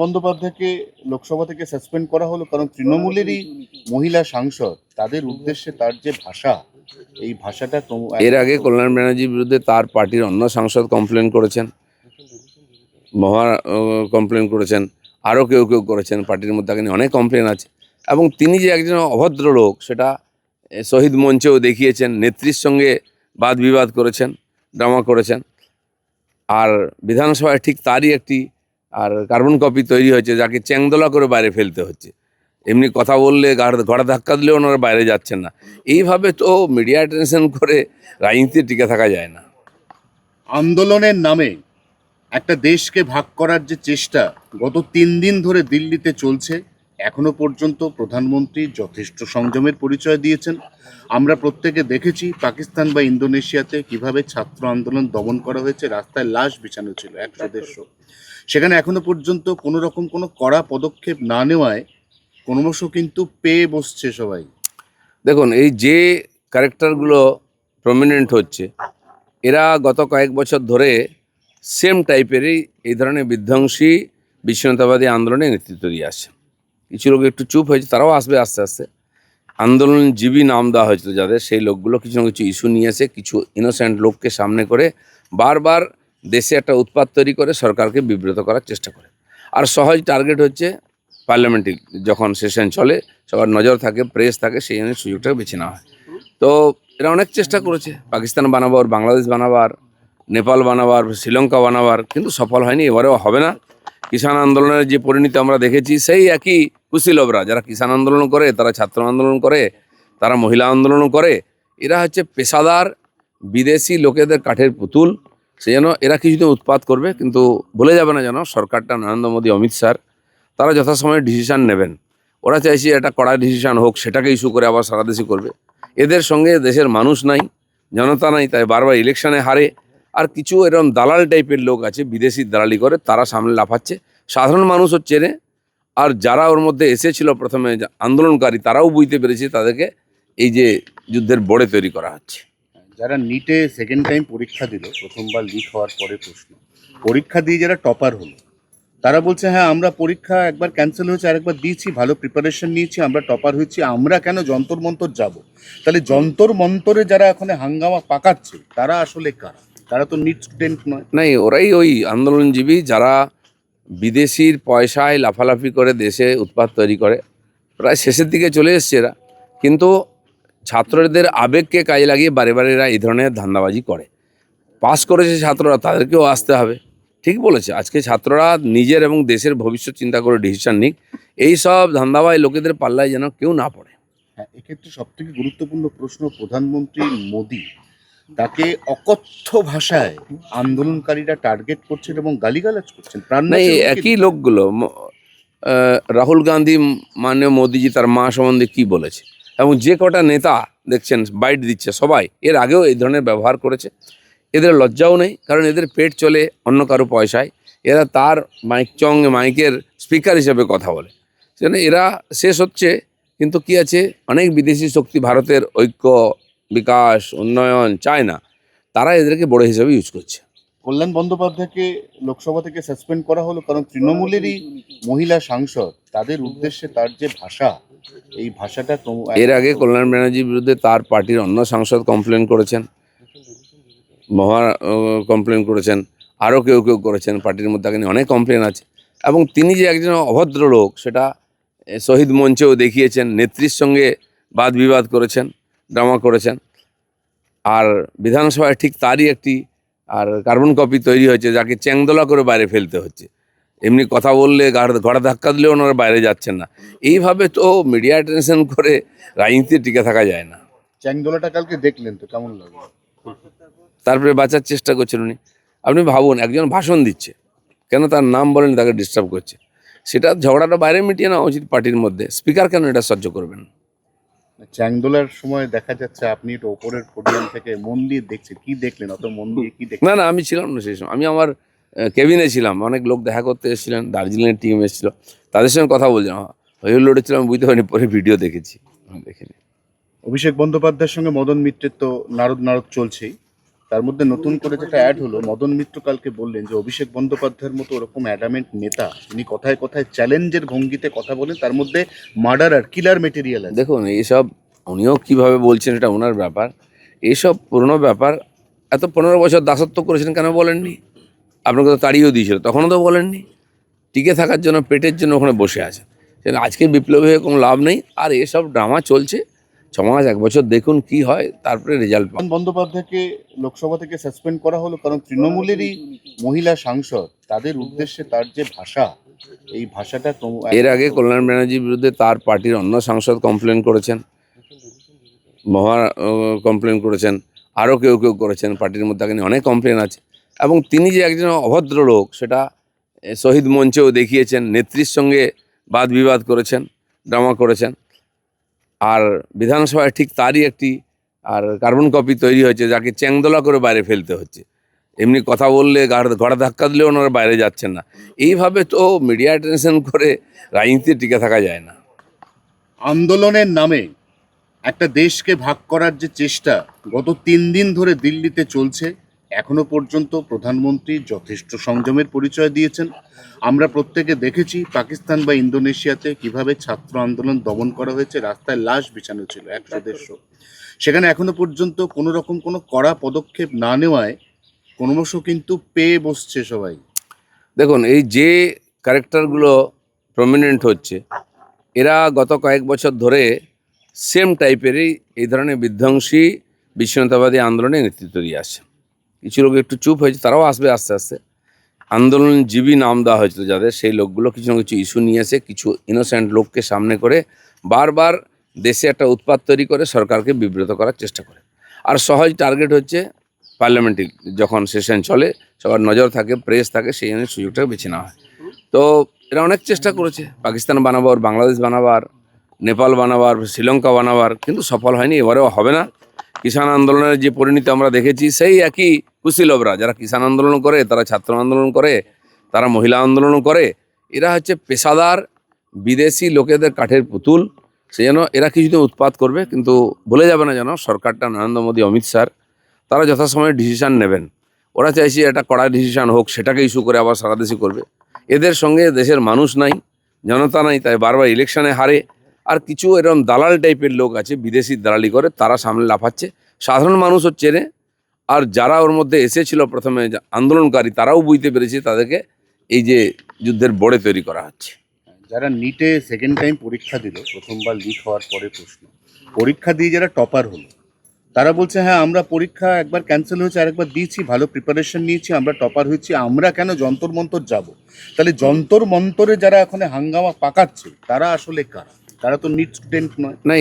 বন্দ্যোপাধ্যায়কে লোকসভা থেকে সাসপেন্ড করা হলো কারণ তৃণমূলেরই মহিলা সাংসদ, তাদের উদ্দেশ্যে তার যে ভাষা, এই ভাষাটা এর আগে কল্যাণ ব্যানার্জির বিরুদ্ধে তার পার্টির অন্য সাংসদ কমপ্লেন করেছেন, কমপ্লেন করেছেন, আরও কেউ কেউ করেছেন। পার্টির মধ্যে এখানে অনেক কমপ্লেন আছে এবং তিনি যে একজন অভদ্র লোক সেটা শহীদ মঞ্চেও দেখিয়েছেন। নেত্রীর সঙ্গে বাদ বিবাদ করেছেন, ড্রামা করেছেন। আর বিধানসভায় ঠিক তারই একটি কার্বন কপি তৈরি হয়েছে, যাকে চ্যাংদোলা করে বাইরে ফেলতে হচ্ছে। এমনি কথা বললে ঘোড়া ধাক্কা দিলেও ওনারা বাইরে যাচ্ছেন না। এইভাবে তো মিডিয়া অ্যাটেনশন করে রাজনীতিতে টিকে থাকা যায় না। আন্দোলনের নামে একটা দেশকে ভাগ করার যে চেষ্টা গত 3 দিন ধরে দিল্লিতে চলছে, এখনো পর্যন্ত প্রধানমন্ত্রী যথেষ্ট সংযমের পরিচয় দিয়েছেন। আমরা প্রত্যেকে দেখেছি পাকিস্তান বা ইন্দোনেশিয়াতে কিভাবে ছাত্র আন্দোলন দমন করা হয়েছে, রাস্তায় লাশ বিছানো ছিল 100-150। সেখানে এখনো পর্যন্ত কোনো রকম কোনো কড়া পদক্ষেপ না নেওয়ায় ক্রমশ কিন্তু পেয়ে বসছে সবাই। দেখুন, এই যে ক্যারেক্টারগুলো প্রমিনেন্ট হচ্ছে, এরা গত কয়েক বছর ধরে সেম টাইপেরই এই ধরনের বিধ্বংসী বিচ্ছিন্নতাবাদী আন্দোলনে নেতৃত্ব দিয়ে আসছে। কিছু লোক একটু চুপ হয়েছে, তারাও আসবে আস্তে আস্তে। আন্দোলনজীবী নাম দেওয়া হয়েছিল যাদের, সেই লোকগুলো কিছু না কিছু ইস্যু নিয়ে এসে কিছু ইনোসেন্ট লোককে সামনে করে বারবার দেশে একটা উৎপাত তৈরি করে সরকারকে বিব্রত করার চেষ্টা করে। আর সহজ টার্গেট হচ্ছে পার্লামেন্টে যখন সেশন চলে, সবার নজর থাকে, প্রেস থাকে, সেই জন্য সুযোগটাকে বেছে নেওয়া হয়। তো এরা অনেক চেষ্টা করেছে পাকিস্তান বানাবার, বাংলাদেশ বানাবার, নেপাল বানাবার, শ্রীলঙ্কা বানাবার, কিন্তু সফল হয়নি, এবারেও হবে না। কিষাণ আন্দোলনের যে পরিণতি আমরা দেখেছি, সেই একই কুশীলবরা যারা কিষাণ আন্দোলন করে, তারা ছাত্র আন্দোলন করে, তারা মহিলা আন্দোলন করে, এরা হচ্ছে পেশাদার বিদেশি লোকেদের কাঠের পুতুল। সেই জন্য এরা কিছুদিন উৎপাত করবে, কিন্তু ভুলে যাবে না যেন সরকারটা, নরেন্দ্র মোদী, অমিত শাহ, তারা যথাসময়ে ডিসিশান নেবেন। ওরা চাইছে একটা কড়া ডিসিশান হোক, সেটাকে ইস্যু করে আবার সারা দেশে করবে। এদের সঙ্গে দেশের মানুষ নাই, জনতা নাই, তাই বারবার ইলেকশনে হারে। আর কিছু এরকম দালাল টাইপের লোক আছে, বিদেশি দালালি করে, তারা সামনে লাফাচ্ছে। সাধারণ মানুষও চেনে, আর যারা ওর মধ্যে এসেছিল প্রথমে আন্দোলনকারী, তারাও বুঝতে পেরেছে তাদেরকে এই যে যুদ্ধের বোড়ে তৈরি করা হচ্ছে। যারা নিটে সেকেন্ড টাইম পরীক্ষা দিল, প্রথমবার লিক হওয়ার পরে প্রশ্ন পরীক্ষা দিয়ে যারা টপার হলো, তারা বলছে হ্যাঁ আমরা পরীক্ষা একবার ক্যান্সেল হয়েছে, আরেকবার দিয়েছি, ভালো প্রিপারেশন নিয়েছি, আমরা টপার হয়েছি, আমরা কেন যন্তর মন্তর যাব? তাহলে যন্তর মন্তরে যারা এখন হাঙ্গামা পাকাচ্ছে তারা আসলে কারা? তারা তো নিট স্টুডেন্ট নয়। নাই, ওরাই ওই আন্দোলনজীবী যারা বিদেশির পয়সায় লাফালাফি করে দেশে উৎপাত তৈরি করে। প্রায় শেষের দিকে চলে এসছে এরা, কিন্তু ছাত্রদের আবেগকে কাজে লাগিয়ে বারে বারে এরা এই ধরনের ধান্দাবাজি করে। পাস করেছে ছাত্ররা, তাদেরকেও আসতে হবে। ঠিক বলেছে, আজকে ছাত্ররা নিজের এবং দেশের ভবিষ্যৎ চিন্তা করে ডিসিশন নিক, এই সব ধান্দাবাজ লোকেদের পাল্লায় যেন কেউ না পড়ে। হ্যাঁ, এক্ষেত্রে সব থেকে গুরুত্বপূর্ণ প্রশ্ন, প্রধানমন্ত্রী মোদী তাকে অকথ্য ভাষায় আন্দোলনকারীরা টার্গেট করছেন এবং গালিগালাজ করছেন। না, এই একই লোকগুলো রাহুল গান্ধী, মাননীয় মোদীজি তার মা সম্বন্ধে কী বলেছে, এবং যে কটা নেতা দেখছেন বাইট দিচ্ছে, সবাই এর আগেও এই ধরনের ব্যবহার করেছে। এদের লজ্জাও নেই, কারণ এদের পেট চলে অন্য কারো পয়সায়। এরা তার মাইকের স্পিকার হিসেবে কথা বলে। সেজন্য এরা শেষ হচ্ছে। কিন্তু কি আছে, অনেক বিদেশি শক্তি ভারতের ঐক্য, বিকাশ, উন্নয়ন চায় না, তারা এদেরকে বড় হিসেবে ইউজ করছে। কল্যাণ বন্দ্যোপাধ্যায়কে লোকসভা থেকে সাসপেন্ড করা হলো কারণ তৃণমূলেরই মহিলা সাংসদ, তাদের উদ্দেশ্যে তার যে ভাষা, এই ভাষাটা এর আগে কল্যাণ ব্যানার্জির বিরুদ্ধে তার পার্টির অন্য সাংসদ কমপ্লেন করেছেন, কমপ্লেন করেছেন, আরও কেউ কেউ করেছেন। পার্টির মধ্যে এখানে অনেক কমপ্লেন আছে এবং তিনি যে একজন অভদ্র লোক সেটা শহীদ মঞ্চেও দেখিয়েছেন। নেত্রীর সঙ্গে বাদ বিবাদ করেছেন, ড্রামা করেছেন। আর বিধানসভায় ঠিক তারই একটি কার্বন কপি তৈরি হয়েছে, যাকে চ্যাংদোলা করে বাইরে ফেলতে হচ্ছে। এমনি কথা বললে ঘোড়া ধাক্কা দিলেও ওনারা বাইরে যাচ্ছেন না। এইভাবে তো মিডিয়া অ্যাটেনশন করে রাজনীতিতে টিকে থাকা যায় না। চ্যাংদোলাটা কালকে দেখলেন তো, কেমন লাগলো? তারপরে বাঁচার চেষ্টা করছেন উনি। আপনি ভাবুন, একজন ভাষণ দিচ্ছে, কেন তার নাম বলেন, তাকে ডিস্টার্ব করছে। সেটা ঝগড়াটা বাইরে মিটিয়ে নেওয়া উচিত পার্টির মধ্যে। স্পিকার কেন এটা সহ্য করবেন? চ্যাংদোলার সময় দেখা যাচ্ছে আপনি একটু ওপরের পোডিয়াম থেকে মন দিয়ে দেখছেন, কি দেখলেন? অত মন দিয়ে কি দেখলেন? না না, আমি ছিলাম না সেই সময়, আমি আমার কেবিনে ছিলাম। অনেক লোক দেখা করতে এসেছিলেন, দার্জিলিংয়ের টিম এসেছিলো, তাদের সঙ্গে কথা বলছিলাম। হয়ে লড়েছিলাম, বুঝতে পারিনি, পরে ভিডিও দেখেছি, দেখিনি। অভিষেক বন্দ্যোপাধ্যায়ের সঙ্গে মদন মিত্রের তো নারদ নারদ চলছেই, তার মধ্যে নতুন করে যেটা অ্যাড হলো, মদন মিত্র কালকে বললেন যে অভিষেক বন্দ্যোপাধ্যায়ের মতো ওরকম অ্যাডামেন্ট নেতা, তিনি কথায় কথায় চ্যালেঞ্জের ভঙ্গিতে কথা বলেন, তার মধ্যে মার্ডারার কিলার মেটেরিয়াল আছে। দেখুন এইসব উনিও কিভাবে বলছেন এটা ওনার ব্যাপার। এইসব পুরনো ব্যাপার, এত 15 বছর দাসত্ব করেছেন কেন বলেননি? আপনাকে তো তাড়িয়েও দিয়েছিল, তখনও তো বলেননি। টিকে থাকার জন্য, পেটের জন্য ওখানে বসে আছেন। সেটা আজকে বিপ্লবী হয়ে কোনো লাভ নেই। আর এসব ড্রামা চলছে 6 মাস 1 বছর, দেখুন কি হয়, তারপরে রেজাল্ট পাবেন। মদন বন্দ্যোপাধ্যায়কে লোকসভা থেকে সাসপেন্ড করা হলো কারণ তৃণমূলেরই মহিলা সাংসদ, তাদের উদ্দেশ্যে তার যে ভাষা, এই ভাষাটা এর আগে কল্যাণ ব্যানার্জির বিরুদ্ধে তার পার্টির অন্য সাংসদ কমপ্লেন করেছেন, মহা কমপ্লেন করেছেন, আরও কেউ কেউ করেছেন, পার্টির মধ্যে তাকে নিয়ে অনেক কমপ্লেন আছে। এবং তিনি যে একজন অভদ্র লোক সেটা শহীদ মঞ্চেও দেখিয়েছেন, নেত্রীর সঙ্গে বাদ বিবাদ করেছেন, ড্রামা করেছেন। আর বিধানসভায় ঠিক তারই একটি আর কার্বন কপি তৈরি হয়েছে, যাকে চ্যাংদোলা করে বাইরে ফেলতে হচ্ছে। এমনি কথা বললে ঘাড়ে ধাক্কা দিলেও ওনারা বাইরে যাচ্ছেন না। এইভাবে তো মিডিয়া অ্যাটেনশন করে রাজনীতিতে টিকে থাকা যায় না। আন্দোলনের নামে একটা দেশকে ভাগ করার যে চেষ্টা গত 3 দিন ধরে দিল্লিতে চলছে, এখনো পর্যন্ত প্রধানমন্ত্রী যথেষ্ট সংযমের পরিচয় দিয়েছেন। আমরা প্রত্যেকে দেখেছি পাকিস্তান বা ইন্দোনেশিয়াতে কিভাবে ছাত্র আন্দোলন দমন করা হয়েছে, রাস্তায় লাশ বিছানো ছিল 100-150। সেখানে এখনো পর্যন্ত কোনো রকম কোনো কড়া পদক্ষেপ না নেওয়ায় ক্রমশ কিন্তু পেয়ে বসছে সবাই। দেখুন এই যে ক্যারেক্টারগুলো প্রমিনেন্ট হচ্ছে, এরা গত কয়েক বছর ধরে সেম টাইপেরই এই ধরনের বিধ্বংসী বিচ্ছিন্নতাবাদী আন্দোলনে নেতৃত্ব দিয়ে আসছে। কিছু লোক একটু চুপ হয়েছে, তারাও আসবে আস্তে আস্তে। আন্দোলনজীবী নাম দেওয়া হয়েছিল যাদের, সেই লোকগুলো কিছু না কিছু ইস্যু নিয়ে এসে কিছু ইনোসেন্ট লোককে সামনে করে বারবার দেশে একটা উৎপাত তৈরি করে সরকারকে বিব্রত করার চেষ্টা করে। আর সহজ টার্গেট হচ্ছে পার্লামেন্টে যখন সেশন চলে, সবার নজর থাকে, প্রেস থাকে, সেই জন্য সুযোগটাকে বেছে নেওয়া হয়। তো এরা অনেক চেষ্টা করেছে পাকিস্তান বানাবার, বাংলাদেশ বানাবার, নেপাল বানাবার, শ্রীলঙ্কা বানাবার, কিন্তু সফল হয়নি, এবারেও হবে না। কিষাণ আন্দোলনের যে পরিণতি আমরা দেখেছি, সেই একই কুশীলবরা যারা কিষাণ আন্দোলন করে, তারা ছাত্র আন্দোলন করে, তারা মহিলা আন্দোলনও করে। এরা হচ্ছে পেশাদার বিদেশি লোকেদের কাঠের পুতুল। সেই জন্য এরা কিছুদিন উৎপাত করবে, কিন্তু ভুলে যাবে না যেন সরকারটা, নরেন্দ্র মোদী, অমিত শাহ, তারা যথাসময়ে ডিসিশান নেবেন। ওরা চাইছে একটা কড়া ডিসিশান হোক, সেটাকে ইস্যু করে আবার সারা দেশে করবে। এদের সঙ্গে দেশের মানুষ নাই, জনতা নাই, তাই বারবার ইলেকশনে হারে। আর কিছু এরকম দালাল টাইপের লোক আছে, বিদেশি দালালি করে, তারা সামনে লাফাচ্ছে। সাধারণ মানুষও চেনে। আর যারা ওর মধ্যে এসেছিল প্রথমে আন্দোলনকারী, তারাও বুঝতে পেরেছে তাদেরকে এই যে যুদ্ধের বড়ে তৈরি করা হচ্ছে। যারা নিটে সেকেন্ড টাইম পরীক্ষা দিল, প্রথমবার লিক হওয়ার পরে প্রশ্ন পরীক্ষা দিয়ে যারা টপার হলো, তারা বলছে হ্যাঁ আমরা পরীক্ষা একবার ক্যান্সেল হয়েছে, আরেকবার দিয়েছি, ভালো প্রিপারেশন নিয়েছি, আমরা টপার হয়েছি, আমরা কেন যন্তর মন্তর যাব? তাহলে যন্তর মন্তরে যারা এখন হাঙ্গামা পাকাচ্ছে তারা আসলে কারা? তারা তো নিট স্টুডেন্ট নয়। না,